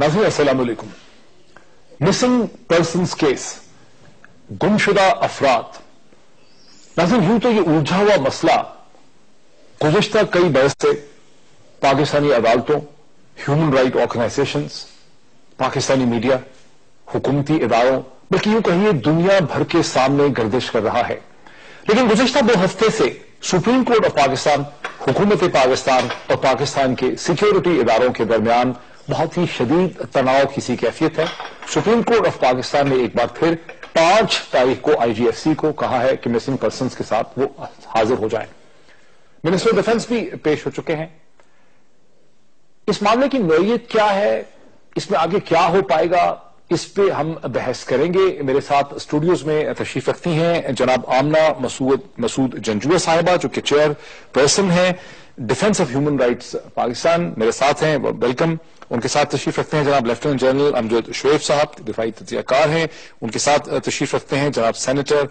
ناظرین السلام علیکم. مسنگ پرسنز کیس، گمشدہ افراد. ناظرین یوں تو یہ الجھا ہوا مسئلہ گزشتہ کئی برس سے پاکستانی عدالتوں، human right organisations, Pakistani media, حکومتی اداروں، بلکہ یوں کہیے دنیا بھر کے سامنے گردش کر رہا ہے. لیکن گزشتہ 2 ہفتے سے سپریم کورٹ آف پاکستان، حکومت پاکستان اور پاکستان کے سیکیورٹی اداروں کے درمیان بہت ہی شدید تناؤ کی سی کیفیت ہے. سپریم کورٹ آف پاکستان نے ایک بار پھر 5 تاریخ کو IGFC کو کہا ہے کہ مسنگ پرسنز کے ساتھ وہ حاضر ہو جائیں. منسٹر آف ڈیفنس بھی پیش ہو چکے ہیں. اس معاملے کی نوعیت کیا ہے، اس میں آگے کیا ہو پائے گا، اس پہ ہم بحث کریں گے. میرے ساتھ اسٹوڈیوز میں تشریف رکھتی ہیں جناب آمنہ مسعود جنجوعہ صاحبہ، جو کہ چیئر پرسن ہیں defence of human rights Pakistan. میرے ساتھ ہیں، ویلکم. ان کے ساتھ تشریف رکھتے ہیں جناب لیفٹیننٹ جنرل امجد شعیب صاحب، دفاعی تجزیہ کار ہیں. ان کے ساتھ تشریف رکھتے ہیں جناب سینیٹر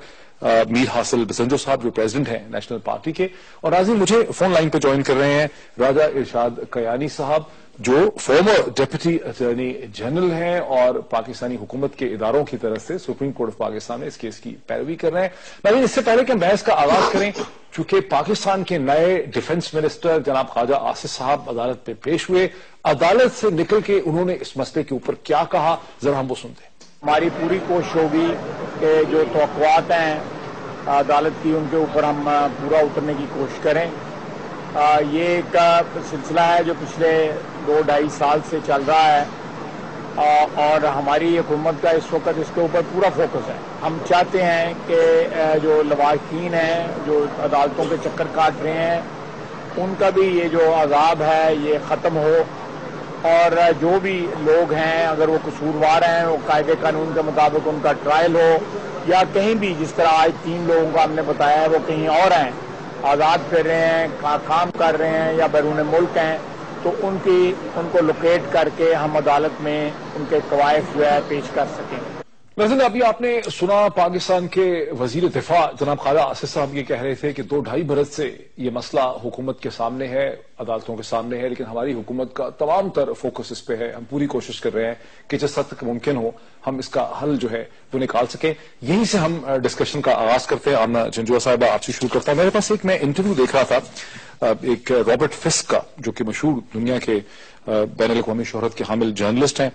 میر حاصل بسنجو صاحب، جو پریزیڈنٹ ہیں نیشنل پارٹی کے. اور ناظرین مجھے فون لائن پہ جوائن کر رہے ہیں راجہ ارشاد کیانی صاحب، جو فارمر ڈپٹی اٹارنی جنرل ہیں اور پاکستانی حکومت کے اداروں کی طرف سے سپریم کورٹ آف پاکستان میں اس کیس کی پیروی کر رہے ہیں. لیکن اس سے پہلے کہ ہم بحث کا آغاز کریں، چونکہ پاکستان کے نئے ڈیفنس منسٹر جناب خواجہ آصف صاحب عدالت پہ پیش ہوئے، عدالت سے نکل کے انہوں نے اس مسئلے کے اوپر کیا کہا، ذرا ہم وہ سنتے ہیں. ہماری پوری کوشش ہوگی کہ جو توقعات ہیں عدالت کی ان کے اوپر ہم پورا اترنے کی کوشش کریں. یہ ایک سلسلہ ہے جو پچھلے 2-2.5 سال سے چل رہا ہے اور ہماری حکومت کا اس وقت اس کے اوپر پورا فوکس ہے. ہم چاہتے ہیں کہ جو لواحقین ہیں جو عدالتوں کے چکر کاٹ رہے ہیں ان کا بھی یہ جو عذاب ہے یہ ختم ہو، اور جو بھی لوگ ہیں اگر وہ قصوروار ہیں وہ قاعدے قانون کے مطابق ان کا ٹرائل ہو، یا کہیں بھی جس طرح آج 3 لوگوں کو ہم نے بتایا ہے وہ کہیں اور ہیں، آزاد پھر رہے ہیں، کام کر رہے ہیں یا بیرون ملک ہیں، تو ان کو لوکیٹ کر کے ہم عدالت میں ان کے کوائف جو ہے پیش کر سکیں. ناظرین ابھی آپ نے سنا پاکستان کے وزیر دفاع جناب خواجہ آصف صاحب یہ کہہ رہے تھے کہ 2-2.5 برس سے یہ مسئلہ حکومت کے سامنے ہے، عدالتوں کے سامنے ہے، لیکن ہماری حکومت کا تمام تر فوکس اس پہ ہے. ہم پوری کوشش کر رہے ہیں کہ جس حد تک ممکن ہو ہم اس کا حل جو ہے وہ نکال سکیں. یہیں سے ہم ڈسکشن کا آغاز کرتے ہیں. آمنہ جنجوعہ صاحبہ آپ سے شروع کرتا ہوں. میرے پاس ایک میں انٹرویو دیکھ رہا تھا ایک رابرٹ فسک کا، جو کہ مشہور دنیا کے بین الاقوامی شہرت کے حامل جرنلسٹ ہیں.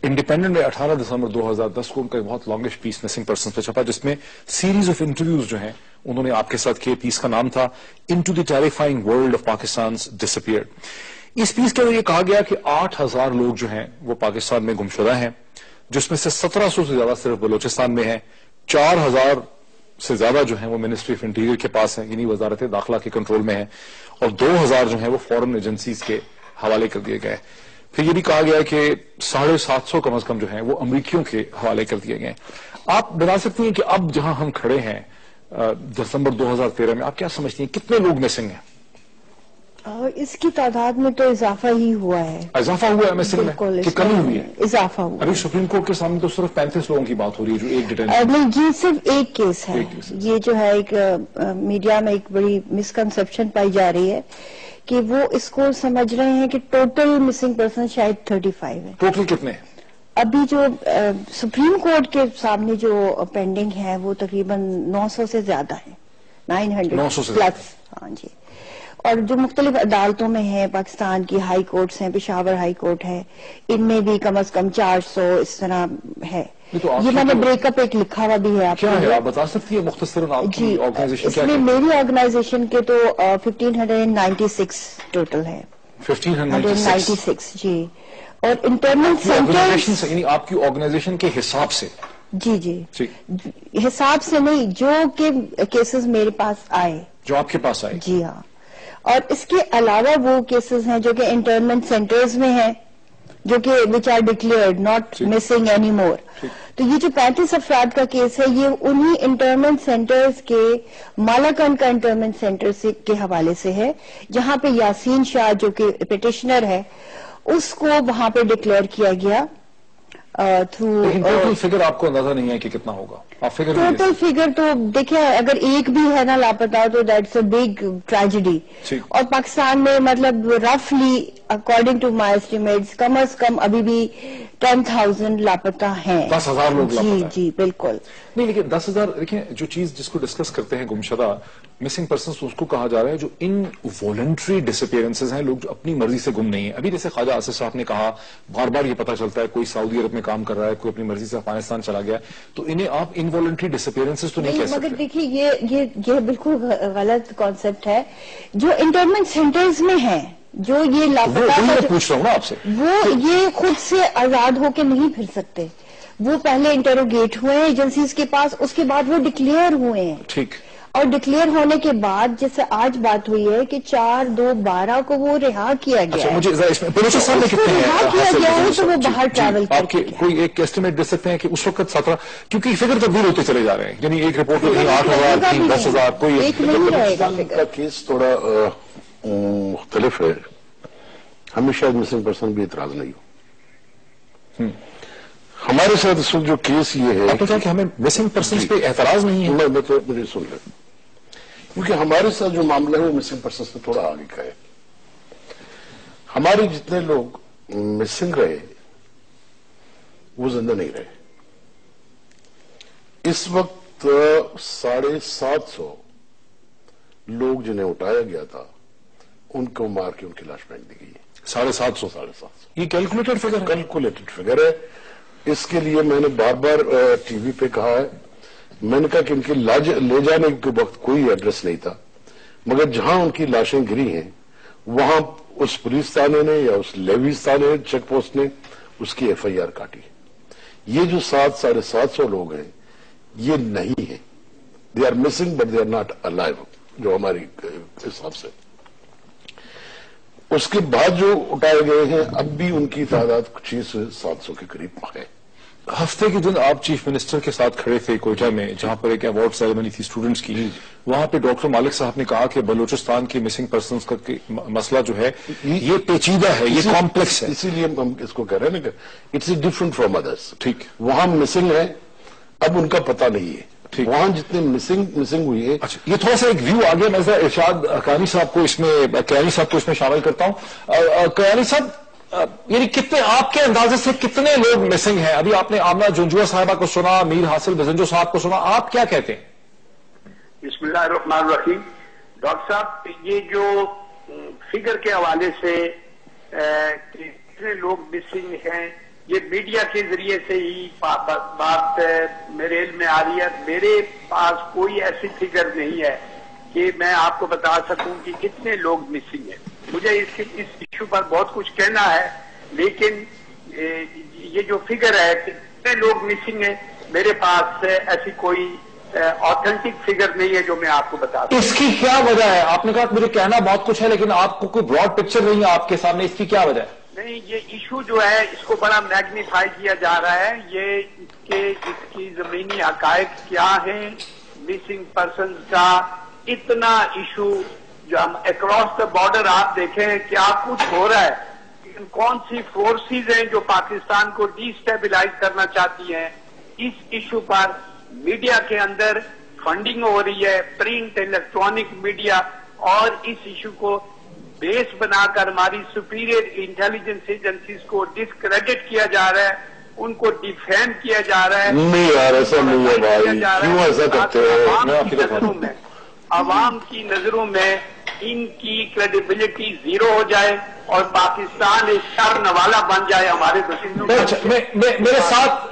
انڈیپینڈنٹ میں 18 دسمبر 2010 کو ان کا بہت لانگسٹ پیس مسنگ پرسنز پہ چھپا، جس میں سیریز آف انٹرویوز جو ہیں انہوں نے آپ کے ساتھ کیے. پیس کا نام تھا into the terrifying world of پاکستان's disappeared. اس پیس کے اندر یہ کہا گیا کہ 8000 لوگ جو ہیں وہ پاکستان میں گمشدہ ہیں، جس میں سے 1700 سے زیادہ صرف بلوچستان میں ہیں، 4000 سے زیادہ جو ہیں وہ منسٹری آف انٹیریئر کے پاس ہیں، یعنی وزارت داخلہ کے کنٹرول میں ہیں، اور 2000 جو ہیں وہ فورن ایجنسیز کے حوالے کر دیے گئے. پھر یہ بھی کہا گیا کہ 750 کم از کم جو ہیں وہ امریکیوں کے حوالے کر دیے گئے. آپ بتا سکتی ہیں کہ اب جہاں ہم کھڑے ہیں دسمبر 2013 میں، آپ کیا سمجھتی ہیں کتنے لوگ مسنگ ہیں؟ اس کی تعداد میں تو اضافہ ہی ہوا ہے. اضافہ ہوا ہے مسنگ میں کہ کمی ہوئی ہے؟ اضافہ ہوا. ابھی سپریم کورٹ کے سامنے تو صرف 35 لوگوں کی بات ہو رہی ہے جو ایک ڈیٹینشن. نہیں، یہ صرف ایک کیس ہے. یہ جو ہے ایک میڈیا میں ایک بڑی مسکنسپشن پائی جا رہی ہے کہ وہ اس کو سمجھ رہے ہیں کہ ٹوٹل مسنگ پرسن شاید 35 ہے. ٹوٹل کتنے ہیں؟ ابھی جو سپریم کورٹ کے سامنے جو پینڈنگ ہے وہ تقریباً 900 سے زیادہ ہے، 900 پلس. ہاں جی. اور جو مختلف عدالتوں میں ہیں، پاکستان کی ہائی کورٹس ہیں، پشاور ہائی کورٹ ہے، ان میں بھی کم از کم 400 اس طرح ہے. یہ میں نے بریک اپ ایک لکھا ہوا بھی ہے. آپ بتا سکتی ہے مختصراً آپ کی آرگنائزیشن اس میں میری آرگنائزیشن کے تو 1596 ٹوٹل ہے. 1596 جی. اور انٹرنل سینٹر یعنی آپ کی آرگنائزیشن کے حساب سے؟ جی حساب سے نہیں، جو کہ کیسز میرے پاس آئے، جو آپ کے پاس آئے. جی ہاں. اور اس کے علاوہ وہ کیسز ہیں جو کہ انٹرنمنٹ سینٹرز میں ہیں، جو کہ which are declared not missing any more. تو یہ جو 35 افراد کا کیس ہے یہ انہی انٹرنمنٹ سینٹرز کے مالاکنڈ کا انٹرنمنٹ سینٹر کے حوالے سے ہے، جہاں پہ یاسین شاہ جو کہ پیٹیشنر ہے اس کو وہاں پہ ڈکلیئر کیا گیا تھرو. ٹوٹل فگر آپ کو اندازہ نہیں ہے کہ کتنا ہوگا؟ ٹوٹل فگر تو دیکھیں اگر ایک بھی ہے نا لاپتہ تو دیٹس اے بگ ٹریجڈی. اور پاکستان میں مطلب رفلی اکارڈنگ ٹو مائی اسٹیمیٹس کم از کم ابھی بھی 10,000 لاپتہ ہیں. 10,000 لوگ لاپتہ ہیں. جی بالکل نہیں، لیکن 10,000 دیکھیں جو چیز جس کو ڈسکس کرتے ہیں گمشدہ مسنگ پرسنس اس کو کہا جا رہا ہے جو ان والنٹری ڈس اپیئرنسز ہیں، لوگ جو اپنی مرضی سے گم نہیں ہیں. ابھی جیسے خواجہ آصف صاحب نے کہا بار بار یہ پتا چلتا ہے کوئی سعودی عرب میں کام کر رہا ہے، کوئی اپنی مرضی سے افغانستان چلا گیا، تو انہیں آپ انوالنٹری ڈس اپیئرنسز تو نہیں کہہ سکتے. مگر دیکھیے یہ بالکل غلط کانسیپٹ ہے. جو انٹرنمنٹ سینٹرز میں ہیں جو یہ لاپتہ میں پوچھ رہا ہوں نا آپ سے، وہ یہ خود سے آزاد ہو کے نہیں پھر سکتے. وہ پہلے انٹروگیٹ ہوئے ہیں ایجنسیز کے پاس، اس کے بعد وہ ڈکلیئر ہوئے ہیں. ٹھیک. اور ڈکلیئر ہونے کے بعد جیسے آج بات ہوئی ہے کہ 4/2/12 کو وہ رہا کیا گیا ہے. مجھے اس میں بلوچستان میں کتنے ہیں رہا کیا گیا ہے تو وہ باہر ٹریول کر کے کوئی ایک ایسٹیمیٹ دے سکتے ہیں کہ اس وقت 17، کیونکہ فگر تبدیل ہوتے چلے جا رہے ہیں، یعنی ایک رپورٹ میں 8,000 10,000 کوئی ایک نہیں رہے گا. کا کیس تھوڑا مختلف ہے. ہمیں شاید مسنگ پرسن بھی اعتراض نہیں ہو. ہمارے ساتھ اس وقت جو کیس یہ ہے، آپ نے کہا کہ ہمیں مسنگ پرسنز پہ اعتراض نہیں ہے. مجھے سن لیں، کیونکہ ہمارے ساتھ جو معاملہ ہے وہ مسنگ پرسن سے تھوڑا آگے کا ہے. ہمارے جتنے لوگ مسنگ رہے وہ زندہ نہیں رہے. اس وقت 750 لوگ جنہیں اٹھایا گیا تھا ان کو مار کے ان کی لاش پھینک دی گئی ہے. 750 یہ کیلکولیٹڈ فگر ہے. کیلکولیٹڈ فگر ہے. اس کے لیے میں نے بار بار ٹی وی پہ کہا ہے. میں نے کہا کہ ان کے لے جانے کے وقت کوئی ایڈریس نہیں تھا، مگر جہاں ان کی لاشیں گری ہیں وہاں اس پولیس تھانے نے یا اس لیویز تھانے چیک پوسٹ نے اس کی FIR کاٹی. یہ جو 750 لوگ ہیں یہ نہیں ہیں. They are missing but they are not alive جو ہماری حساب سے. اس کے بعد جو اٹھائے گئے ہیں اب بھی ان کی تعداد 600-700 کے قریب ہے. ہفتے کے دن آپ چیف منسٹر کے ساتھ کھڑے تھے کوئٹہ میں جہاں پر ایک ایوارڈ سیریمنی تھی اسٹوڈنٹس کی. وہاں پہ ڈاکٹر مالک صاحب نے کہا کہ بلوچستان کی مسنگ پرسنز کا مسئلہ جو ہے یہ پیچیدہ ہے، یہ کمپلیکس ہے. اسی لیے ہم اس کو کہہ رہے ہیں نا کہ اٹس ڈفرنٹ فرام ادرس. ٹھیک. وہاں مسنگ ہے، اب ان کا پتہ نہیں ہے. وہاں جتنے مسنگ ہوئی ہے. اچھا، یہ تھوڑا سا ایک ویو آ گیا. میں ارشاد کیانی صاحب کو اس میں شامل کرتا ہوں. کیانی صاحب، یعنی کتنے آپ کے اندازے سے کتنے لوگ مسنگ ہیں؟ ابھی آپ نے آمنہ جنجوہ صاحبہ کو سنا، میر حاصل بزنجو صاحب کو سنا، آپ کیا کہتے ہیں؟ بسم اللہ الرحمن الرحیم. ڈاکٹر صاحب، یہ جو فگر کے حوالے سے کتنے لوگ مسنگ ہیں یہ میڈیا کے ذریعے سے ہی بات میرے علم میں آ رہی ہے. میرے پاس کوئی ایسی فگر نہیں ہے کہ میں آپ کو بتا سکوں کہ کتنے لوگ مسنگ ہیں. مجھے اس ایشو پر بہت کچھ کہنا ہے، لیکن یہ جو فگر ہے کتنے لوگ مسنگ ہیں میرے پاس ایسی کوئی آتھینٹک فگر نہیں ہے جو میں آپ کو بتا دوں. اس کی کیا وجہ ہے؟ آپ نے کہا مجھے کہنا بہت کچھ ہے لیکن آپ کو کوئی براڈ پکچر نہیں ہے آپ کے سامنے، اس کی کیا وجہ ہے؟ نہیں، یہ ایشو جو ہے اس کو بڑا میگنیفائی کیا جا رہا ہے. یہ اس کی زمینی حقائق کیا ہیں، مسنگ پرسنز کا اتنا ایشو جو ہم اکراس دا بارڈر آپ دیکھیں کیا کچھ ہو رہا ہے. کون سی فورسز ہیں جو پاکستان کو ڈی اسٹیبلائز کرنا چاہتی ہیں. اس ایشو پر میڈیا کے اندر فنڈنگ ہو رہی ہے، پرنٹ الیکٹرانک میڈیا، اور اس ایشو کو بیس بنا کر ہماری سپیریئر انٹیلیجنس ایجنسیز کو ڈسکریڈٹ کیا جا رہا ہے، ان کو ڈیفیم کیا جا رہا ہے. نہیں یار، ایسا نہیں ہے بھائی، کیوں ایسا کرتے ہو؟ عوام کی نظروں میں ان کی کریڈیبلٹی زیرو ہو جائے اور پاکستان ایک شر نوالا بن جائے ہمارے بسندوں.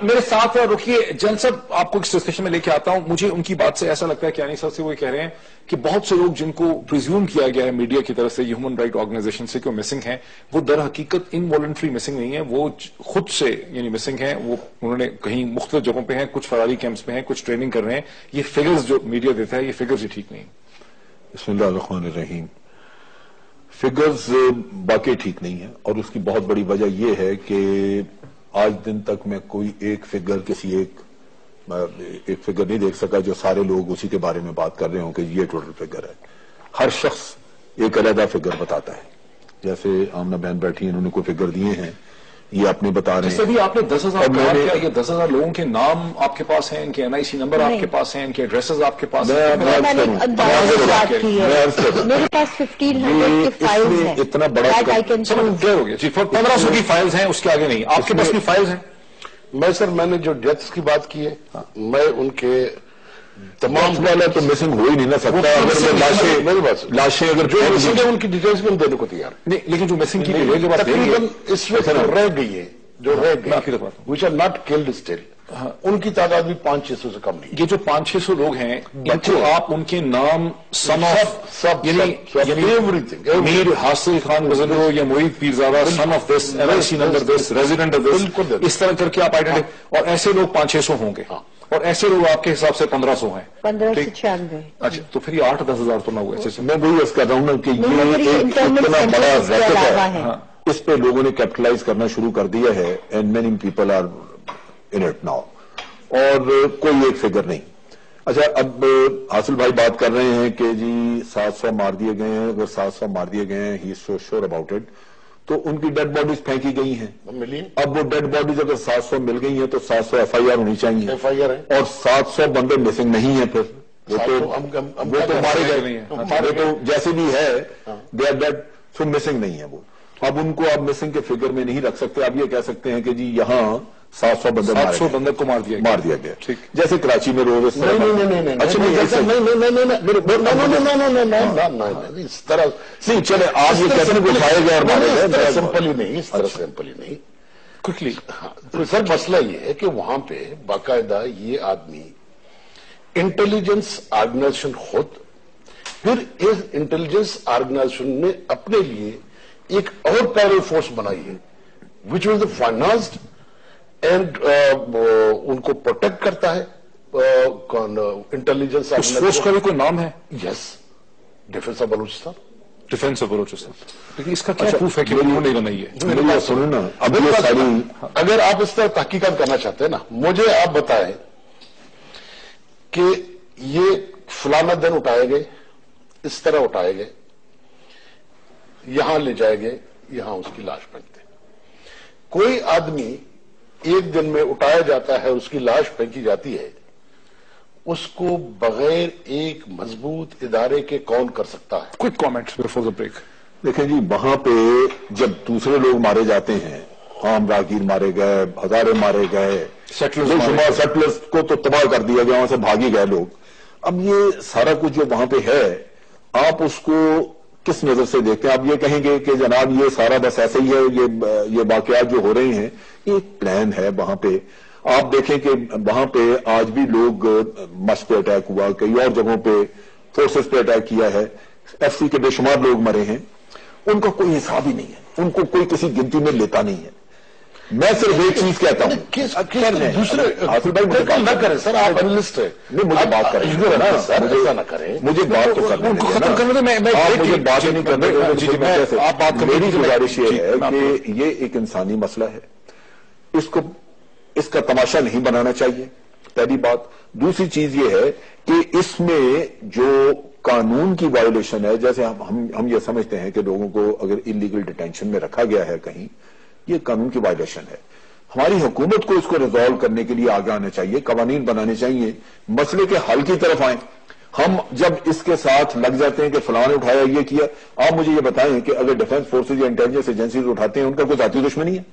میرے ساتھ رکیے جن صاحب، آپ کو اس ڈسکشن میں لے کے آتا ہوں. مجھے ان کی بات سے ایسا لگتا ہے کہ کیانی صاحب سے وہ کہہ رہے ہیں کہ بہت سے لوگ جن کو پریزیوم کیا گیا ہے میڈیا کی طرف سے ہیومن رائٹ آرگنائزیشن سے کہ وہ مسنگ ہیں، وہ در حقیقت انوالنٹری مسنگ نہیں ہے، وہ خود سے یعنی مسنگ ہیں. وہ انہوں نے کہیں مختلف جگہوں پہ ہیں، کچھ فراری کیمپس پہ ہیں، کچھ ٹریننگ کر رہے ہیں. یہ فگرز جو میڈیا دیتا ہے یہ فگرز ہی ٹھیک نہیں. بسم اللہ الرحمن الرحیم. فگرز باقی ٹھیک نہیں ہے، اور اس کی بہت بڑی وجہ یہ ہے کہ آج دن تک میں کوئی ایک فگر ایک فگر نہیں دیکھ سکا جو سارے لوگ اسی کے بارے میں بات کر رہے ہوں کہ یہ ٹوٹل فگر ہے. ہر شخص ایک علیحدہ فگر بتاتا ہے. جیسے آمنہ بہن بیٹھی ہیں، انہوں نے کوئی فگر دیے ہیں یہ آپ نے بتا رہے جیسے ہیں. بھی آپ نے 10,000 کہا کیا یہ 10,000 لوگوں کے نام آپ کے پاس ہیں, ان کے NIC نمبر آپ کے پاس ہیں, ان کے ایڈریسز آپ کے پاس ہیں؟ میرے پاس 1500 کی فائلز ہیں. اتنا بڑا کلیئر ہو گیا جی. 1500 کی فائلز ہیں, اس کے آگے نہیں. آپ کے پاس بھی فائلز ہیں؟ میں نے جو ڈیتھس کی بات کی ہے, میں ان کے تمام والا تو مسنگ ہو ہی نہیں نہ سکتا. اگر لاشیں اگر جو مسنگ ہے ان کی ڈیٹیلز بھی ہم دینے کو تیار ہیں. نہیں, لیکن جو مسنگ کی تقریباً اس وقت رہ گئی ہے, جو رہ گئی which are not killed still, ان کی تعداد بھی 500-600 سے کم نہیں. یہ جو 500-600 لوگ ہیں, ان کو آپ ان کے نام son of everything, Mir Hasil Khan بزرگ یا Moeed Pirzada son of this, NIC number this, resident of this, اس طرح کر کے آپ آئیڈینٹی, اور ایسے لوگ 500-600 ہوں گے, اور ایسے لوگ آپ کے حساب سے 1500 ہیں. 1596. اچھا, تو پھر یہ 8-10 ہزار تو نہ ہوئے. میں وہی عرض کر رہا ہوں نا کہ یہ اتنا بڑا ریکٹ ہے, اس پہ لوگوں نے کیپٹلائز کرنا شروع کر دیا ہے, and many people are in it now, اور کوئی ایک فگر نہیں. اچھا, اب حاصل بھائی بات کر رہے ہیں کہ جی 700 مار دیے گئے ہیں. اگر 700 مار دیے گئے ہیں, ہی از سو شیور اباؤٹ اٹ, تو ان کی ڈیڈ باڈیز پھینکی گئی ہیں. اب وہ ڈیڈ باڈیز اگر 700 مل گئی ہیں تو 700 FIR ہونی چاہیے, اور 700 بندے مسنگ نہیں ہیں. پھر وہ تو مارے گئے نہیں ہیں, وہ تو جیسے بھی ہے they are dead, so missing نہیں ہے وہ. اب ان کو آپ مسنگ کے فگر میں نہیں رکھ سکتے. آپ یہ کہہ سکتے ہیں کہ جی یہاں 700 بندے کو مار دیا گیا, جیسے کراچی میں روز اس طرح. چلے آپ یہ کہتے ہیں کہ اٹھائے گئے اور مارے گئے, سمپل ہی نہیں, اس طرح سمپل ہی نہیں. کوئکلی سر مسئلہ یہ ہے کہ وہاں پہ باقاعدہ یہ آدمی انٹیلیجنس آرگنائزیشن خود, پھر اس انٹیلیجنس آرگنائزیشن نے اپنے لیے ایک اور پیرل فورس بنائی ہے وچ واز فائنانسڈ اینڈ ان کو پروٹیکٹ کرتا ہے انٹیلیجنس. اس فورس کا بھی کوئی نام ہے؟ Yes, defence of Balochistan. Defence of Balochistan. لیکن اس کا کیا پروف ہے کہ انہوں نے بنائی ہے؟ سنو نا, اگر آپ اس طرح تحقیقات کرنا چاہتے ہیں نا, مجھے آپ بتائیں کہ یہ فلانا دن اٹھائے گئے, اس طرح اٹھائے گئے, یہاں لے جائے گئے, یہاں اس کی لاش پھینکتے. کوئی آدمی ایک دن میں اٹھایا جاتا ہے, اس کی لاش پھینکی جاتی ہے, اس کو بغیر ایک مضبوط ادارے کے کون کر سکتا ہے؟ Quick comment before the break. دیکھیں جی, وہاں پہ جب دوسرے لوگ مارے جاتے ہیں, عام راہگیر مارے گئے, ہزارے مارے گئے, سیٹلرز کو تو تباہ کر دیا گیا, وہاں سے بھاگی گئے لوگ. اب یہ سارا کچھ جو وہاں پہ ہے, آپ اس کو کس نظر سے دیکھتے ہیں؟ آپ یہ کہیں گے کہ جناب یہ سارا بس ایسے ہی ہے, یہ واقعات جو ہو رہے ہیں یہ ایک پلان ہے وہاں پہ. آپ دیکھیں کہ وہاں پہ آج بھی لوگ مش پہ اٹیک ہوا, کئی اور جگہوں پہ فورسز پہ اٹیک کیا ہے, FC کے بے شمار لوگ مرے ہیں, ان کا کوئی حساب ہی نہیں ہے, ان کو کوئی کسی گنتی میں لیتا نہیں ہے. میں صرف ایک چیز کہتا ہوں, دوسرے نہ کریں سر, آپ انالسٹ ہیں, مجھے بات کریں, ایسا نہ کریں, مجھے بات تو کرنے مجھے بات نہیں کرنے. میری گزارش یہ ہے کہ یہ ایک انسانی مسئلہ ہے, اس کا تماشا نہیں بنانا چاہیے, پہلی بات. دوسری چیز یہ ہے کہ اس میں جو قانون کی وائلیشن ہے, جیسے ہم یہ سمجھتے ہیں کہ لوگوں کو اگر انلیگل ڈیٹینشن میں رکھا گیا ہے کہیں, یہ قانون کی وائلیشن ہے. ہماری حکومت کو اس کو ریزالو کرنے کے لیے آگے آنا چاہیے, قوانین بنانے چاہیے, مسئلے کے حل کی طرف آئیں. ہم جب اس کے ساتھ لگ جاتے ہیں کہ فلاں نے اٹھایا, یہ کیا, آپ مجھے یہ بتائیں کہ اگر ڈیفنس فورسز یا انٹیلیجنس ایجنسیز اٹھاتے ہیں, ان کا کوئی ذاتی دشمنی ہے؟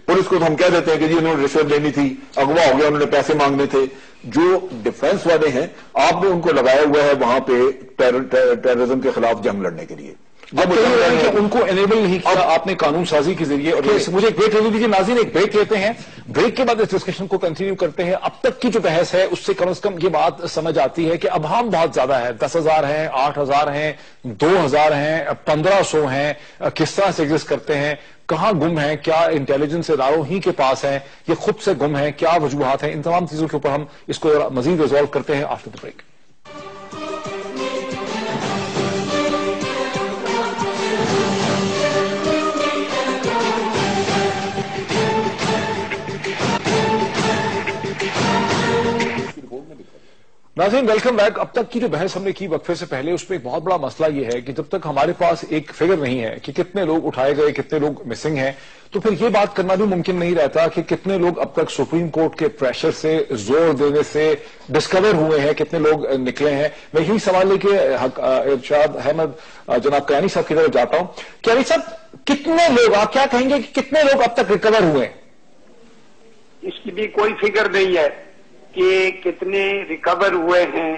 پولیس کو تو ہم کہہ دیتے ہیں کہ جی انہوں نے رشوت لینی تھی, اغوا ہو گیا, انہوں نے پیسے مانگنے تھے. جو ڈیفنس والے ہیں, آپ نے ان کو لگایا ہوا ہے وہاں پہ ٹیررزم کے خلاف جنگ لڑنے کے لیے. جب کہ ان کو انیبل نہیں کیا آپ نے قانون سازی کے ذریعے. اور مجھے ایک بریک لے لیجیے ناظرین, ایک بریک لیتے ہیں, بریک کے بعد اس ڈسکشن کو کنٹینیو کرتے ہیں. اب تک کی جو بحث ہے اس سے کم از کم یہ بات سمجھ آتی ہے کہ ابہام بہت زیادہ ہے. 10,000 ہیں, 8,000 ہیں, 2,000 ہیں, 1,500 ہیں, کس طرح سے ایگزسٹ کرتے ہیں, کہاں گم ہیں, کیا انٹیلیجنس اداروں ہی کے پاس ہیں, یہ خود سے گم ہیں, کیا وجوہات ہیں, ان تمام چیزوں کے اوپر ہم اس کو مزید ریزالو کرتے ہیں آفٹر دی بریک. ناظرین ویلکم بیک. اب تک کی جو بحث ہم نے کی وقفے سے پہلے, اس میں ایک بہت بڑا مسئلہ یہ ہے کہ جب تک ہمارے پاس ایک فگر نہیں ہے کہ کتنے لوگ اٹھائے گئے, کتنے لوگ مسنگ ہیں, تو پھر یہ بات کرنا بھی ممکن نہیں رہتا کہ کتنے لوگ اب تک سپریم کورٹ کے پریشر سے زور دینے سے ڈسکور ہوئے ہیں, کتنے لوگ نکلے ہیں. میں یہی سوال لے کے ارشاد احمد جناب کیانی صاحب کی طرف جاتا ہوں. کیانی صاحب, کتنے لوگ, آپ کیا کہیں گے کہ کتنے لوگ اب تک ریکور ہوئے ہیں؟ اس کی بھی کوئی فگر نہیں ہے کہ کتنے ریکور ہوئے ہیں,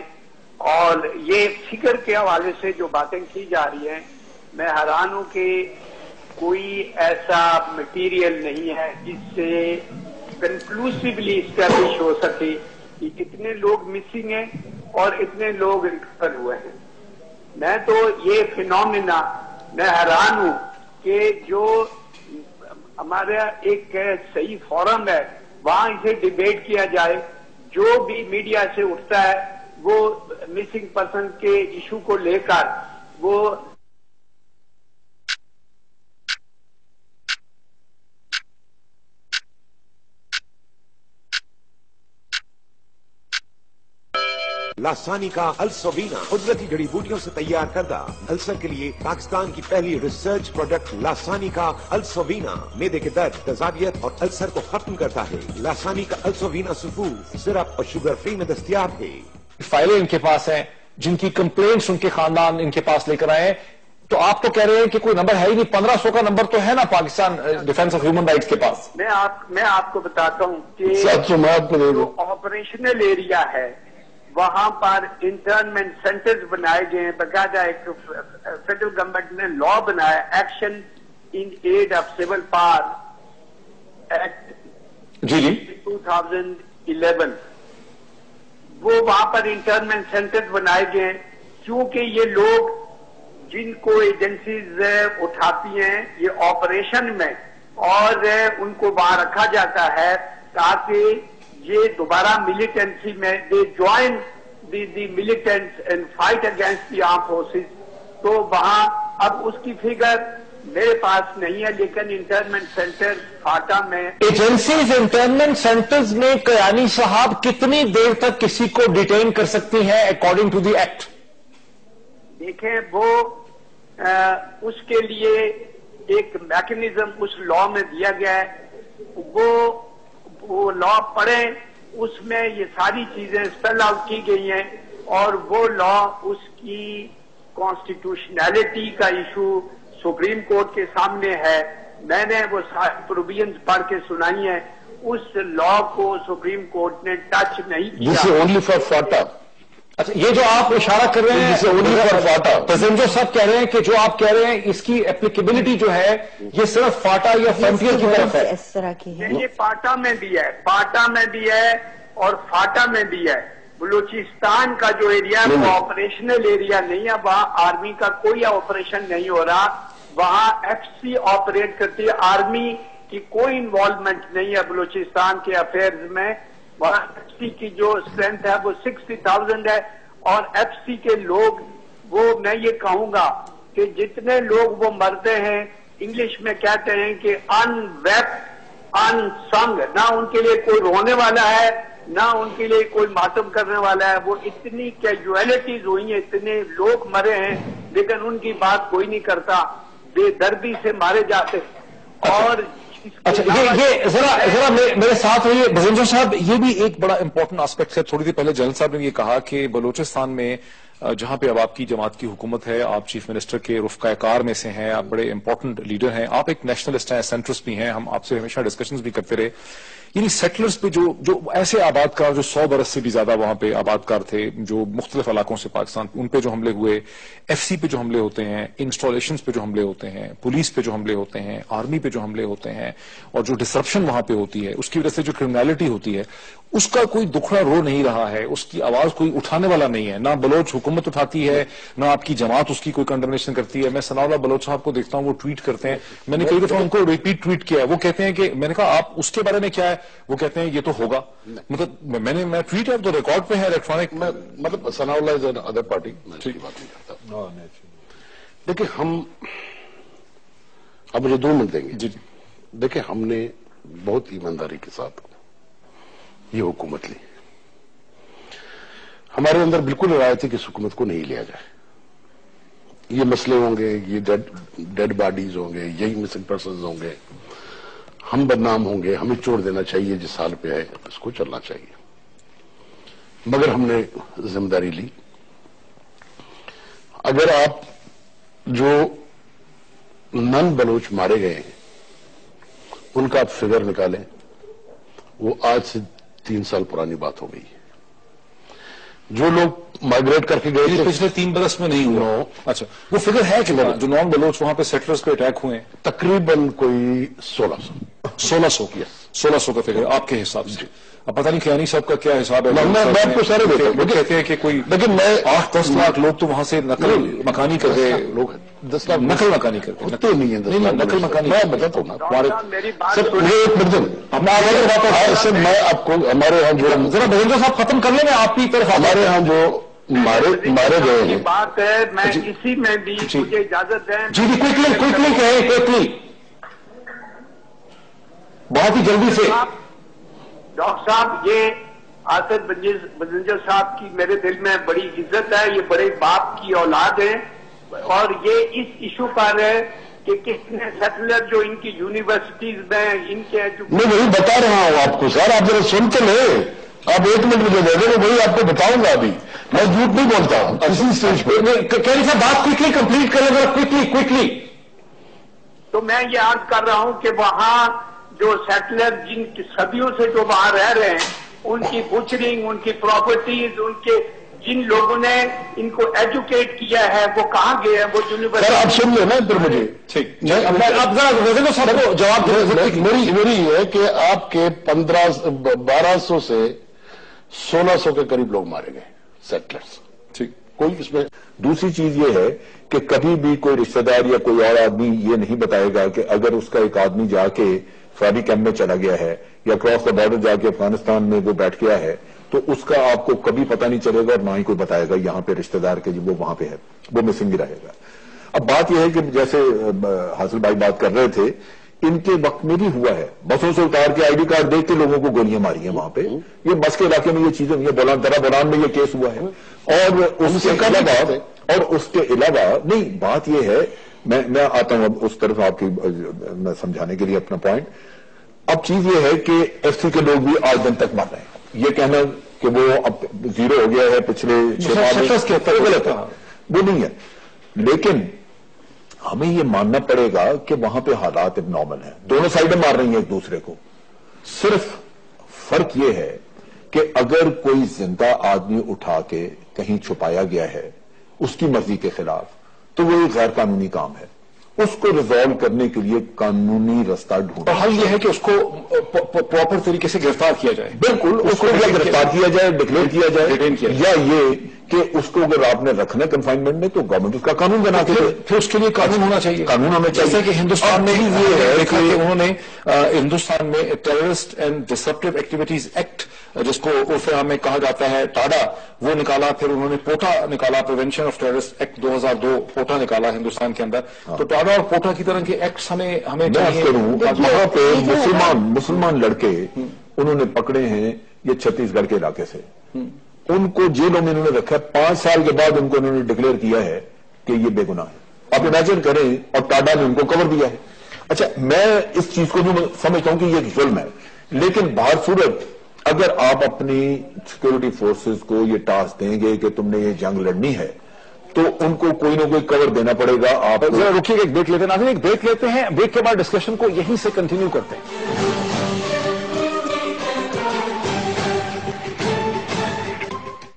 اور یہ فگر کے حوالے سے جو باتیں کی جا رہی ہیں میں حیران ہوں کہ کوئی ایسا مٹیریل نہیں ہے جس سے کنکلوسیولی اسٹیبلش ہو سکے کہ اتنے لوگ مسنگ ہیں اور اتنے لوگ ریکور ہوئے ہیں. میں تو یہ فینومینا میں حیران ہوں کہ جو ہمارا ایک صحیح فورم ہے وہاں اسے ڈیبیٹ کیا جائے, جو بھی میڈیا سے اٹھتا ہے وہ مسنگ پرسن کے ایشو کو لے کر وہ لاسانی کا السوینا قدرتی جڑی بوٹیوں سے تیار کردہ السر کے لیے پاکستان کی پہلی ریسرچ پروڈکٹ لاسانی کا السوینا معدے کے درد, تیزابیت اور السر کو ختم کرتا ہے. لاسانی کا السوینا سفور سرپ اور شوگر فری میں دستیاب ہے. فائلیں ان کے پاس ہیں, جن کی کمپلینٹس ان کے خاندان ان کے پاس لے کر آئے ہیں. تو آپ تو کہہ رہے ہیں کہ کوئی نمبر ہے ہی نہیں, 1500 کا نمبر تو ہے نا Pakistan defence of human rights کے پاس. میں آپ کو بتاتا ہوں کہ جو آپریشنل ایریا ہے وہاں پر انٹرنمنٹ سینٹرز بنائے گئے ہیں. باقاعدہ ایک فیڈرل گورنمنٹ نے لا بنایا, action in aid of civil power act 2011. وہ وہاں پر انٹرنمنٹ سینٹرز بنائے گئے ہیں کیونکہ یہ لوگ جن کو ایجنسیز اٹھاتی ہیں یہ آپریشن میں, اور ان کو وہاں رکھا جاتا ہے تاکہ یہ دوبارہ ملیٹنسی میں they join the militants and fight against the arm forces. تو وہاں اب اس کی فگر میرے پاس نہیں ہے, لیکن انٹرنمنٹ سینٹر فاٹا میں ایجنسیز انٹرنمنٹ سینٹرز میں کیانی صاحب کتنی دیر تک کسی کو ڈیٹین کر سکتی ہیں اکارڈنگ ٹو دی ایکٹ؟ دیکھیں وہ اس کے لیے ایک میکنزم اس لا میں دیا گیا ہے, وہ لا پڑھیں, اس میں یہ ساری چیزیں اسپیل آؤٹ کی گئی ہیں, اور وہ لا اس کی کانسٹیٹیوشنلٹی کا ایشو سپریم کورٹ کے سامنے ہے. میں نے وہ ساری پروویژنز پڑھ کے سنائی ہیں, اس لا کو سپریم کورٹ نے ٹچ نہیں کیا. Only for FATA. اچھا, یہ جو آپ اشارہ کر رہے ہیں پریزنٹر صاحب کہہ رہے ہیں کہ جو آپ کہہ رہے ہیں اس کی اپلیکیبلٹی جو ہے یہ صرف فاٹا یا فرنٹیئر کی طرف ہے. اس طرح کی ہے. یہ فاٹا میں بھی ہے, فاٹا میں بھی ہے اور فاٹا میں بھی ہے. بلوچستان کا جو ایریا ہے وہ آپریشنل ایریا نہیں ہے, وہاں آرمی کا کوئی آپریشن نہیں ہو رہا, وہاں ایف سی آپریٹ کرتی ہے. آرمی کی کوئی انوالومنٹ نہیں ہے بلوچستان کے افیئرز میں. وہاں ایف سی کی جو اسٹرینتھ ہے وہ 60,000 ہے, اور ایف سی کے لوگ وہ میں یہ کہوں گا کہ جتنے لوگ وہ مرتے ہیں انگلش میں کہتے ہیں کہ ان ویپڈ ان سنگ, نہ ان کے لیے کوئی رونے والا ہے نہ ان کے لیے کوئی ماتم کرنے والا ہے. وہ اتنی کیجویلٹیز ہوئی ہیں, اتنے لوگ مرے ہیں, لیکن ان کی بات کوئی نہیں کرتا, بے دردی سے مارے جاتے. اور اچھا, یہ ذرا میرے ساتھ رہیے بزنجر صاحب. یہ بھی ایک بڑا امپورٹنٹ آسپیکٹ ہے. تھوڑی دیر پہلے جنرل صاحب نے یہ کہا کہ بلوچستان میں جہاں پہ اب آپ کی جماعت کی حکومت ہے, آپ چیف منسٹر کے رفقائے کار میں سے ہیں, آپ بڑے امپورٹنٹ لیڈر ہیں, آپ ایک نیشنلسٹ ہیں, سینٹرسٹ بھی ہیں, ہم آپ سے ہمیشہ ڈسکشنز بھی کرتے رہے. یعنی سیٹلرز پہ جو ایسے آباد کار جو 100 برس سے بھی زیادہ وہاں پہ آباد کار تھے, جو مختلف علاقوں سے پاکستان, ان پہ جو حملے ہوئے, ایف سی پہ جو حملے ہوتے ہیں, انسٹالیشنز پہ جو حملے ہوتے ہیں, پولیس پہ جو حملے ہوتے ہیں, آرمی پہ جو حملے ہوتے ہیں, اور جو ڈسرپشن وہاں پہ ہوتی ہے, اس کی وجہ سے جو کرمنالٹی ہوتی ہے, اس کا کوئی دکھڑا رو نہیں رہا ہے, اس کی آواز کوئی اٹھانے والا نہیں ہے. نہ بلوچ حکومت اٹھاتی ہے, نہ آپ کی جماعت اس کی کوئی کنڈمنیشن کرتی ہے. میں ثناء اللہ بلوچ صاحب کو دیکھتا ہوں, وہ ٹویٹ کرتے ہیں, میں نے کئی دفعہ ان کو ریپیٹ ٹویٹ کیا ہے, وہ کہتے ہیں کہ میں نے کہا آپ اس کے بارے میں کیا ہے, وہ کہتے ہیں یہ تو ہوگا. مطلب میں ٹویٹ ہے تو ریکارڈ پہ ہے الیکٹرانک, مطلب ثناء اللہ از ادر پارٹی, میں کی بات نہیں کرتا. دیکھیں ہم اب مجھے 2 منٹ دیں گے. جی دیکھیں ہم نے بہت ایمانداری کے ساتھ یہ حکومت لی. ہمارے اندر بالکل رائے تھی کہ اس حکومت کو نہیں لیا جائے. یہ مسئلے ہوں گے, یہ ڈیڈ باڈیز ہوں گے, یہی مسنگ پرسنز ہوں گے, ہم بدنام ہوں گے, ہمیں چھوڑ دینا چاہیے, جس حال پہ ہے اس کو چلنا چاہیے. مگر ہم نے ذمہ داری لی. اگر آپ جو نن بلوچ مارے گئے ہیں ان کا آپ فگر نکالیں, وہ آج سے 3 سال پرانی بات ہو گئی. جو لوگ مائگریٹ کر کے گئے تھے پچھلے 3 برس میں نہیں ہوا. اچھا, وہ فگر ہے کہ جو نان بلوچ وہاں پہ سیٹلرز پہ اٹیک ہوئے ہیں, تقریباً کوئی 1600 کا فگر آپ کے حساب سے. اب پتہ نہیں کیانی صاحب کا کیا حساب ہے. میں آپ کو سارے دیتا ہوں. کہتے ہیں کہ کوئی لیکن میں 8-10 لاکھ لوگ تو وہاں سے نقل مکانی کر گئے. لوگ 10 لاکھ نقل مکانی کرتے ہیں. ہوتے نہیں ہیں 10 لاکھ نقل مکانی. میں بتاتا ہوں نا. میری بات سر ایک منٹ سر, میں آپ کو ہمارے یہاں جو ذرا بھجنجو صاحب ختم کر لیں, میں آپ کی طرف. ہمارے یہاں جو مارے گئے ہیں, بات ہے, میں اسی میں بھی مجھے اجازت دیں. جی جی, کوئکلی کہیں, کوئکلی, بہت ہی جلدی سے. ڈاکٹر صاحب, یہ آصف بزنجر صاحب کی میرے دل میں بڑی عزت ہے. یہ بڑے باپ کی اولاد ہے, اور یہ اس ایشو پر ہے کہ کس نے سیٹلر جو ان کی یونیورسٹیز میں ان کے میں وہی بتا رہا ہوں آپ کو. سر آپ ذرا سن تو لیں, آپ 1 منٹ مجھے دے دیں, وہی آپ کو بتاؤں گا. ابھی میں جھوٹ نہیں بولتا کسی اسٹیج پہ. کہہ صاحب بات کوئکلی کمپلیٹ کریں ذرا, کوئکلی. تو میں یہ عرض کر رہا ہوں کہ وہاں جو سیٹلر جن کی صدیوں سے جو وہاں رہ رہے ہیں, ان کی بچرنگ, ان کی پراپرٹیز, ان کے جن لوگوں نے ان کو ایجوکیٹ کیا ہے وہ کہاں گئے ہیں, وہ یونیورسٹی. سر آپ سن لیں نا پھر مجھے. ٹھیک, اب ذرا صاحب کو جواب دیں. میری یہ ہے کہ آپ کے 1200 سے 1600 کے قریب لوگ مارے گئے سیٹلرز. ٹھیک, کوئی اس میں. دوسری چیز یہ ہے کہ کبھی بھی کوئی رشتہ دار یا کوئی اور آدمی یہ نہیں بتائے گا کہ اگر اس کا ایک آدمی جا کے فوجی کیمپ میں چلا گیا ہے یا کراس دا بارڈر جا کے افغانستان میں وہ بیٹھ گیا ہے, تو اس کا آپ کو کبھی پتہ نہیں چلے گا, اور نہ ہی کوئی بتائے گا یہاں پہ رشتہ دار کے وہ وہاں پہ ہے, وہ مسنگ ہی رہے گا. اب بات یہ ہے کہ جیسے حاصل بھائی بات کر رہے تھے, ان کے وقت میں بھی ہوا ہے, بسوں سے اتار کے ID کارڈ دیکھ کے لوگوں کو گولیاں ماری ہیں وہاں پہ. یہ بس کے علاقے میں یہ چیزیں ہوئی ہیں, بولان میں یہ کیس ہوا ہے. اور اس کے علاوہ نہیں, بات یہ ہے, میں آتا ہوں اب اس طرف آپ کی میں سمجھانے کے لیے اپنا پوائنٹ. اب چیز یہ ہے کہ FC کے لوگ بھی آج دن تک مر رہے ہیں. یہ کہنا کہ وہ اب 0 ہو گیا ہے پچھلے 6 ماہ میں, غلط ہے, وہ نہیں ہے. لیکن ہمیں یہ ماننا پڑے گا کہ وہاں پہ حالات اب نارمل ہیں, دونوں سائڈیں مار رہی ہیں ایک دوسرے کو. صرف فرق یہ ہے کہ اگر کوئی زندہ آدمی اٹھا کے کہیں چھپایا گیا ہے اس کی مرضی کے خلاف, تو وہ ایک غیر قانونی کام ہے. اس کو ریزالو کرنے کے لیے قانونی رستہ ڈھونڈنا. حل یہ ہے کہ اس کو پراپر طریقے سے گرفتار کیا جائے. بالکل, اس کو یا گرفتار کیا جائے, ڈکلیئر کیا جائے, یا یہ کہ اس کو اگر آپ نے رکھنا ہے کنفائنمنٹ میں تو گورنمنٹ اس کا قانون بنا کے دے. پھر اس کے لیے قانون ہونا چاہیے. قانون ہونا چاہیے. جیسے کہ ہندوستان میں یہ ہے دیکھا کہ انہوں نے ہندوستان میں terrorist and disruptive activities act, جس کو عرف عام میں کہا جاتا ہے ٹاڈا, وہ نکالا. پھر انہوں نے پوٹا نکالا, پریونشن آف ٹیررسٹ ایکٹ 2002 پوٹا نکالا ہندوستان کے اندر. تو ٹاڈا اور پوٹا کی طرح کے ایکٹس ہمیں چاہیے. وہاں پہ مسلمان لڑکے انہوں نے پکڑے ہیں یہ چھتیس گڑھ کے علاقے سے, ان کو جیلوں میں انہوں نے رکھا ہے. 5 سال کے بعد ان کو انہوں نے ڈکلیئر کیا ہے کہ یہ بے گناہ ہے. آپ امیجن کریں, اور ٹاڈا نے ان کو کور دیا ہے. اچھا, میں اس چیز کو بھی سمجھتا ہوں کہ یہ ظلم ہے, لیکن باہر صورت اگر آپ اپنی سیکورٹی فورسز کو یہ ٹاسک دیں گے کہ تم نے یہ جنگ لڑنی ہے, تو ان کو کوئی نہ کوئی کور دینا پڑے گا. آپ ذرا رکیے گا, ایک بریک لیتے ہیں. ناظرین ایک بریک لیتے ہیں, بریک کے بعد ڈسکشن کو یہیں سے کنٹینیو کرتے ہیں.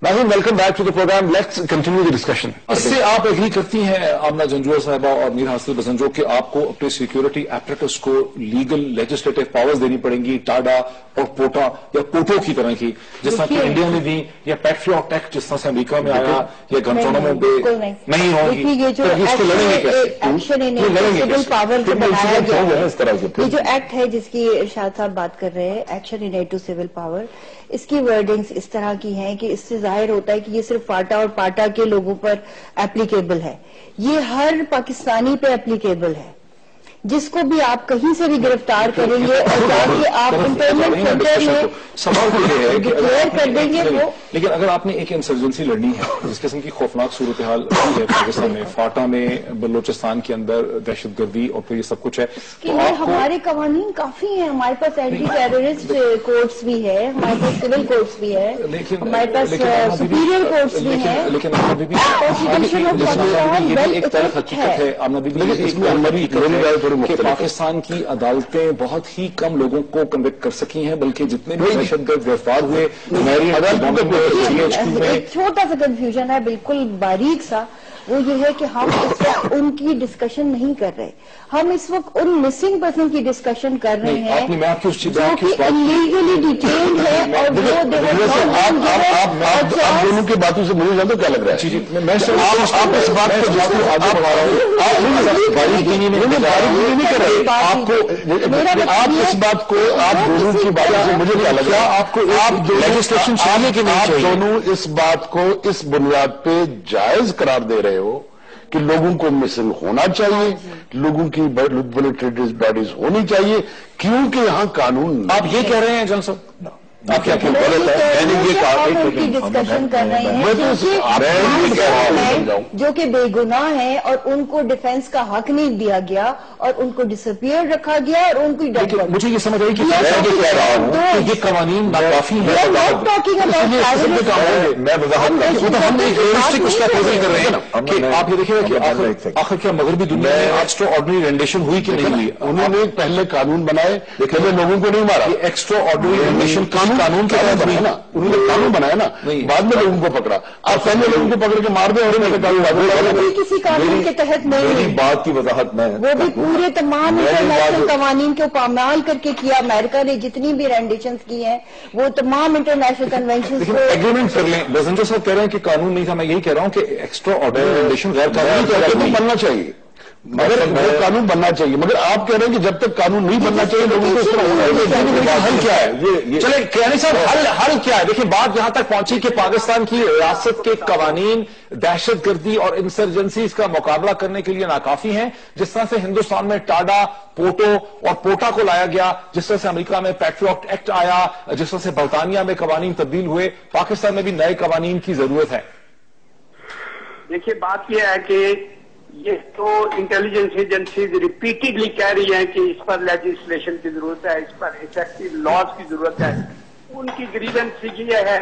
ناظرین welcome back to the programme, let's continue the discussion. اس سے آپ ایگری کرتی ہیں آمنہ جنجوعہ صاحبہ اور میر حاصل بزنجو کہ آپ کو اپنے سیکورٹی ایپریٹس کو لیگل لیجسلیٹو پاورز دینی پڑیں گی ٹاڈا اور پوٹا یا پوٹو کی طرح کی, جس طرح کی انڈیا میں دی, یا پیٹریوٹ ایکٹ جس طرح سے امریکہ میں آیا, یا گنٹونمو پہ نہیں ہوگی. یہ جو ایکشن انیبل پاور جو بنایا گیا ہے, یہ جو ایکٹ ہے جس کی ارشاد صاحب بات کر رہے ہیں, ایکشن انیبل سول پاور, اس کی ورڈنگز اس طرح کی ہیں کہ اس سے ظاہر ہوتا ہے کہ یہ صرف فاٹا اور پاٹا کے لوگوں پر اپلیکیبل ہے. یہ ہر پاکستانی پہ اپلیکیبل ہے. جس کو بھی آپ کہیں سے بھی گرفتار کریں گے اور جا کے آپ انٹرنل سینٹر میں سوال تو یہ ہے کہ ڈکلیئر کر دیں گے وہ. لیکن اگر آپ نے ایک انسرجنسی لڑنی ہے جس قسم کی خوفناک صورتحال ہے پاکستان میں، فاٹا میں، بلوچستان کے اندر دہشت گردی اور پھر یہ سب کچھ ہے، تو ہمارے قوانین کافی ہیں. ہمارے پاس اینٹی ٹیررسٹ کورٹس بھی ہے، ہمارے پاس سول کورٹس بھی ہے، ہمارے پاس سپیریئر کورٹس بھی ہیں. لیکن ایک طرف حقیقت ہے آمنہ بی بی کہ پاکستان کی عدالتیں بہت ہی کم لوگوں کو کنوکٹ کر سکی ہیں، بلکہ جتنے بھی دہشت گرد گرفتار ہوئے ایک چھوٹا سا کنفیوژن ہے بالکل باریک سا، وہ یہ ہے کہ ہم اس وقت ان کی ڈسکشن نہیں کر رہے، ہم اس وقت ان مسنگ پرسن کی ڈسکشن کر رہے ہیں جو کہ انلیگلی ڈیٹینڈ ہے اور وہ آپ دونوں کی باتوں سے مجھے جانتے کیا لگ رہا ہے؟ میں آپ اس بات کو آگے بڑھا رہا ہوں، آپ اس بات کو آپ دونوں کی باتوں سے مجھے کیا لگ رہا ہے؟ آپ کو آپ دونوں اس بات کو اس بنیاد پہ جائز قرار دے رہے ہو کہ لوگوں کو مسنگ ہونا چاہیے، لوگوں کی ولیٹریٹیز باڈیز ہونی چاہیے، کیونکہ یہاں قانون آپ یہ کہہ رہے ہیں جان صاحب؟ آپ کیا ڈسکشن کر رہے ہیں جو کہ بے گناہ ہیں اور ان کو ڈیفینس کا حق نہیں دیا گیا اور ان کو ڈسپیئر رکھا گیا اور ان کو مجھے یہ سمجھ آئی کہ یہ قوانین ناکافی ہیں. میں آپ یہ دیکھیں کہ آخر کیا مغربی دنیا میں ایکسٹرا آرڈنری رینڈیشن ہوئی کہ نہیں ہوئی؟ انہوں نے پہلے قانون بنائے لیکن لوگوں کو نہیں مارا. ایکسٹرا آرڈنری رینڈیشن قانون کے تحت بنایا نا، انہوں نے قانون بنایا نا، بعد میں لوگوں کو پکڑا. آپ پہلے لوگوں کو پکڑ کے مار دیں اور کسی قانون کے تحت نہیں. بات کی وضاحت میں وہ بھی پورے تمام انٹرنیشنل قوانین کے پامال کر کے کیا. امریکہ نے جتنی بھی رینڈیشنز کی ہیں وہ تمام انٹرنیشنل کنونشنز کو ایگریمنٹ کر لیں. بزنجر صاحب کہہ رہے ہیں کہ قانون نہیں تھا، میں یہی کہہ رہا ہوں کہ ایکسٹرا آرڈنری رینڈیشن غیر قانونی بننا چاہیے، مگر وہ قانون بننا چاہیے. مگر آپ کہہ رہے ہیں کہ جب تک قانون نہیں بننا چاہیے لوگوں کو اس طرح ہونا. حل کیا ہے؟ چلے کیانی صاحب حل کیا ہے؟ دیکھیں بات یہاں تک پہنچی کہ پاکستان کی ریاست کے قوانین دہشت گردی اور انسرجنسیز کا مقابلہ کرنے کے لیے ناکافی ہیں. جس طرح سے ہندوستان میں ٹاڈا، پوٹو اور پوٹا کو لایا گیا، جس طرح سے امریکہ میں پیٹریوٹ ایکٹ آیا، جس طرح سے برطانیہ میں قوانین تبدیل ہوئے، پاکستان میں بھی نئے قوانین کی ضرورت ہے. دیکھیے بات یہ ہے کہ یہ تو انٹیلیجنس ایجنسیز ریپیٹڈلی کہہ رہی ہیں کہ اس پر لیجسلیشن کی ضرورت ہے، اس پر افیکٹو لاز کی ضرورت ہے. ان کی گریونس یہ ہے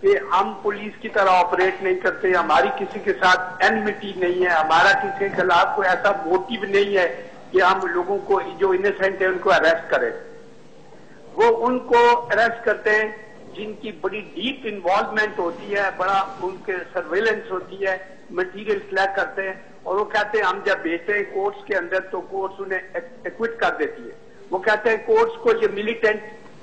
کہ ہم پولیس کی طرح آپریٹ نہیں کرتے، ہماری کسی کے ساتھ اینمٹی نہیں ہے، ہمارا کسی کے خلاف کوئی ایسا موٹیو نہیں ہے کہ ہم لوگوں کو جو انسینٹ ہے ان کو اریسٹ کریں. وہ ان کو اریسٹ کرتے ہیں جن کی بڑی ڈیپ انوالومنٹ ہوتی ہے، بڑا ان کے سرویلنس ہوتی ہے، مٹیریل کلیکٹ کرتے ہیں اور وہ کہتے ہیں ہم جب بھیجتے ہیں کورٹس کے اندر تو کورٹس انہیں ایکوٹ کر دیتی ہے. وہ کہتے ہیں کورٹس کو یہ ملیٹنٹ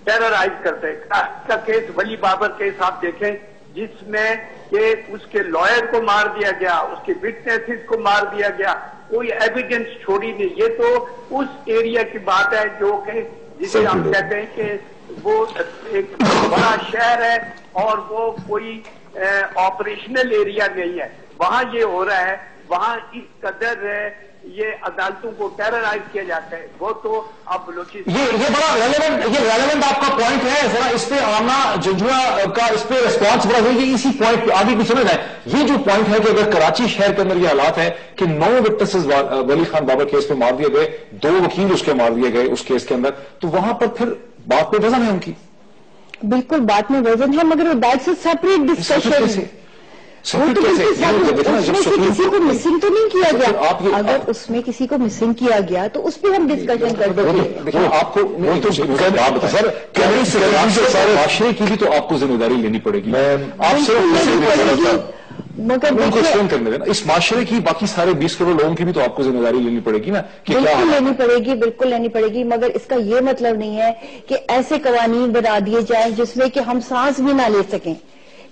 ٹیررائز کرتے ہیں. اس کا کیس ولی بابر کیس آپ دیکھیں جس میں کہ اس کے لائر کو مار دیا گیا، اس کے وٹنسز کو مار دیا گیا، کوئی ایویڈنس چھوڑی نہیں. یہ تو اس ایریا کی بات ہے جو کہ جسے ہم کہتے ہیں کہ وہ ایک بڑا شہر ہے اور وہ کوئی آپریشنل ایریا نہیں ہے. وہاں یہ ہو رہا ہے، وہاں اس قدر یہ عدالتوں کو ٹیررائز کیا جاتا ہے. وہ تو اب یہ بڑا ریلیونٹ آپ کا پوائنٹ ہے. ذرا اس پہ آمنہ جنجوعہ کا اس پہ ریسپانس بڑا ہوئی کہ اسی پوائنٹ پہ آگے بھی سمجھ رہے ہیں. یہ جو پوائنٹ ہے کہ اگر کراچی شہر کے اندر یہ حالات ہے کہ 9 وٹنسز ولی خان بابر کیس پہ مار دیے گئے، 2 وکیل اس کے مار دیے گئے اس کیس کے اندر، تو وہاں پر پھر بات پہ وزن ہے ان کی. بالکل بات میں وزن ہے، مگر دیٹس اے سیپریٹ ڈسکشن. اس میں کسی کو مسنگ تو نہیں کیا گیا. اگر اس میں کسی کو مسنگ کیا گیا تو اس پہ ہم ڈسکشن کرتے ہیں. آپ کو معاشرے کی بھی تو آپ کو ذمہ داری لینی پڑے گی. آپ سے مگر اس معاشرے کی باقی سارے 20 کروڑ لوگوں کی بھی تو آپ کو ذمہ داری لینی پڑے گی نا. بالکل لینی پڑے گی، بالکل لینی پڑے گی. مگر اس کا یہ مطلب نہیں ہے کہ ایسے قوانین بنا دیے جائیں جس میں کہ ہم سانس بھی نہ لے سکیں.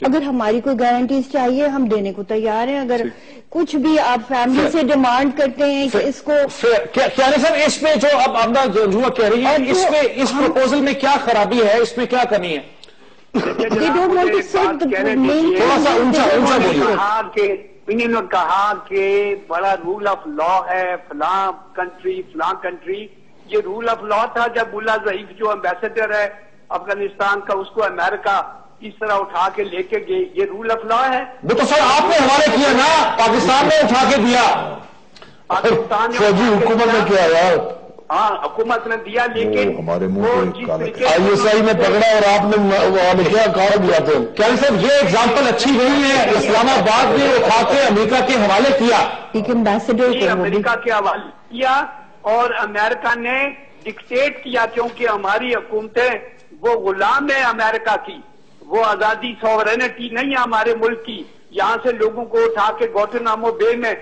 اگر ہماری کوئی گارنٹیز چاہیے ہم دینے کو تیار ہیں. اگر کچھ بھی آپ فیملی سے ڈیمانڈ کرتے ہیں کہ اس کو کیا صاحب اس میں جو اب آمنہ جنجوعہ کہہ رہی ہے اس میں اس پروپوزل میں کیا خرابی ہے, اس میں کیا کمی ہے؟ تھوڑا سا اونچا بولیے. انہوں نے کہا کہ بڑا رول آف لا ہے فلاں کنٹری. یہ رول آف لا تھا جب ملا ضعیف جو امبیسڈر ہے افغانستان کا اس کو امریکہ اس طرح اٹھا کے لے کے گئے. یہ رول آف لا ہے. وہ تو سر آپ نے حوالے کیا نا, پاکستان نے اٹھا کے دیا. پاکستان فوجی حکومت نے کیا یار؟ ہاں حکومت نے دیا لیکن ہمارے منہ ISI نے پکڑا اور آپ نے کیا کہا دیا تھا. کیا صاحب یہ ایگزامپل اچھی نہیں ہے؟ اسلام آباد نے اٹھا کے امریکہ کے حوالے کیا. امریکہ کے حوالے کیا اور امریکہ نے ڈکٹیٹ کیا کیونکہ ہماری حکومتیں وہ غلام ہے امریکہ کی. وہ آزادی سوورینٹی نہیں ہے ہمارے ملک کی. یہاں سے لوگوں کو اٹھا کے گوانتانامو بے میں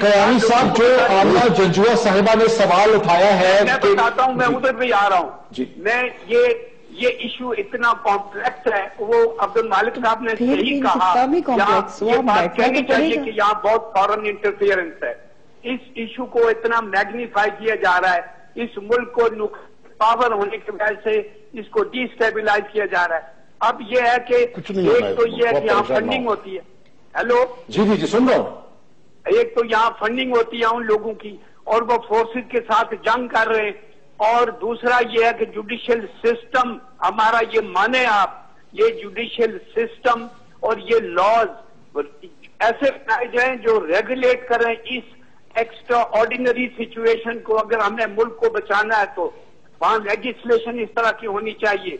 قیانی صاحب جو آمنہ جنجوعہ صاحبہ نے سوال اٹھایا ہے میں بتاتا ہوں, میں ادھر بھی آ رہا ہوں. میں یہ ایشو اتنا کمپلیکس ہے. وہ عبد المالک صاحب نے صحیح کہا, یہ بات کہنی چاہیے کہ یہاں بہت فارن انٹرفیئرنس ہے. اس ایشو کو اتنا میگنیفائی کیا جا رہا ہے, اس ملک کو پاور ہونے کی وجہ سے اس کو ڈی اسٹیبلائز کیا جا رہا ہے. اب یہ ہے کہ ایک تو یہ ہے کہ یہاں فنڈنگ ہوتی ہے. ہیلو جی سن رہا ہوں. ایک تو یہاں فنڈنگ ہوتی ہے ان لوگوں کی اور وہ فورسز کے ساتھ جنگ کر رہے ہیں, اور دوسرا یہ ہے کہ جوڈیشل سسٹم ہمارا, یہ مانے آپ, یہ جوڈیشل سسٹم اور یہ لاز ایسے بنائے جائیں جو ریگولیٹ کریں اس ایکسٹرا آرڈینری سچویشن کو. اگر ہمیں ملک کو بچانا ہے تو وہاں لیجسلیشن اس طرح کی ہونی چاہیے.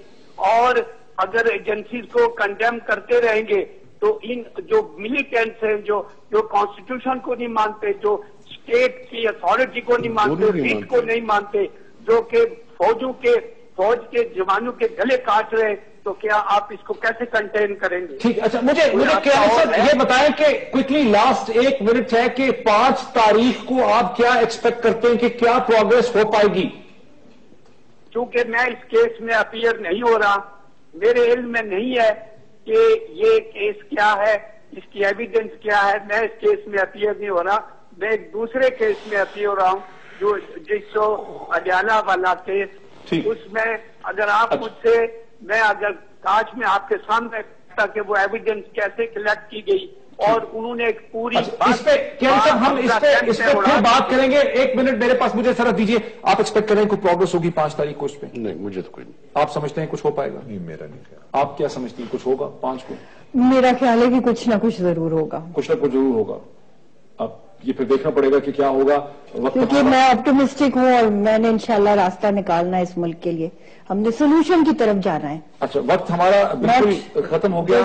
اور اگر ایجنسیز کو کنڈیم کرتے رہیں گے تو ان جو ملیٹنٹس ہیں جو کانسٹیٹیوشن کو نہیں مانتے, جو اسٹیٹ کی اتھارٹی کو نہیں مانتے, ریٹ کو نہیں مانتے, جو کہ فوج کے جوانوں کے گلے کاٹ رہے ہیں, تو کیا آپ اس کو کیسے کنٹین کریں گے؟ ٹھیک, اچھا مجھے یہ بتائیں کہ کوئکلی لاسٹ 1 منٹ ہے کہ 5 تاریخ کو آپ کیا ایکسپیکٹ کرتے ہیں کہ کیا پروگرس ہو پائے گی؟ چونکہ میں اس کیس میں اپیئر نہیں ہو رہا, میرے علم میں نہیں ہے کہ یہ کیس کیا ہے, اس کی ایویڈنس کیا ہے. میں اس کیس میں اپیئر نہیں ہو رہا, میں ایک دوسرے کیس میں اپیئر ہو رہا ہوں جو اڈیالہ والا کیس. اس میں اگر آپ مجھ سے اگر کاش میں آپ کے سامنے کہ وہ ایویڈنس کیسے کلیکٹ کی گئی اور انہوں نے ایک پوری اس پہ ہم اس پہ پھر بات کریں گے. 1 منٹ میرے پاس مجھے سر دیجیے. آپ ایکسپیکٹ کریں کوئی پروگرس ہوگی 5 تاریخ کو اس پہ؟ نہیں, مجھے تو کوئی نہیں. آپ سمجھتے ہیں کچھ ہو پائے گا؟ نہیں, میرا نہیں خیال. آپ کیا سمجھتی ہیں کچھ ہوگا 5 کو؟ میرا خیال ہے کہ کچھ نہ کچھ ضرور ہوگا. کچھ نہ کچھ ضرور ہوگا. اب یہ پھر دیکھنا پڑے گا کہ کیا ہوگا. کیونکہ میں آپٹمسٹک ہوں اور میں نے انشاءاللہ راستہ نکالنا ہے اس ملک کے لیے. ہم نے سولوشن کی طرف جانا ہے. اچھا, وقت ہمارا بالکل ختم ہو گیا.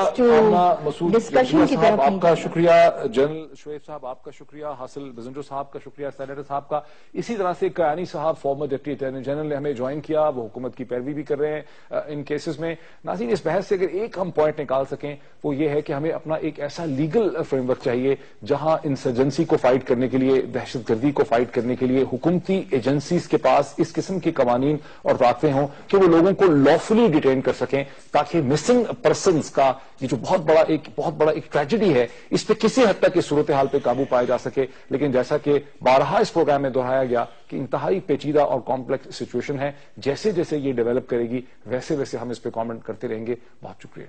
مسعود صاحب آپ کا شکریہ, جنرل شعیب صاحب آپ کا شکریہ, حاصل بزنجو صاحب کا شکریہ, سینیٹر صاحب کا. اسی طرح سے قیانی صاحب فارمر ڈپٹی اٹارنی جنرل نے ہمیں جوائن کیا, وہ حکومت کی پیروی بھی کر رہے ہیں ان کیسز میں. ناظرین, اس بحث سے اگر ایک ہم پوائنٹ نکال سکیں وہ یہ ہے کہ ہمیں اپنا ایک ایسا لیگل فریم ورک چاہیے جہاں انسرجنسی کو فائٹ کرنے کے لیے, دہشت گردی کو فائٹ کرنے کے لیے حکومتی ایجنسیز کے پاس اس قسم کے قوانین اور ضابطے ہوں کہ وہ لوگوں کو لافلی ڈیٹین کر سکیں, تاکہ مسنگ پرسنز کا یہ جو بہت بڑا ایک ٹریجڈی ہے اس پہ کسی حد تک اس صورتحال پہ قابو پایا جا سکے. لیکن جیسا کہ بارہا اس پروگرام میں دہرایا گیا کہ انتہائی پیچیدہ اور کمپلیکس سچویشن ہے, جیسے جیسے یہ ڈیولپ کرے گی ویسے ویسے ہم اس پہ کامنٹ کرتے رہیں گے. بہت شکریہ.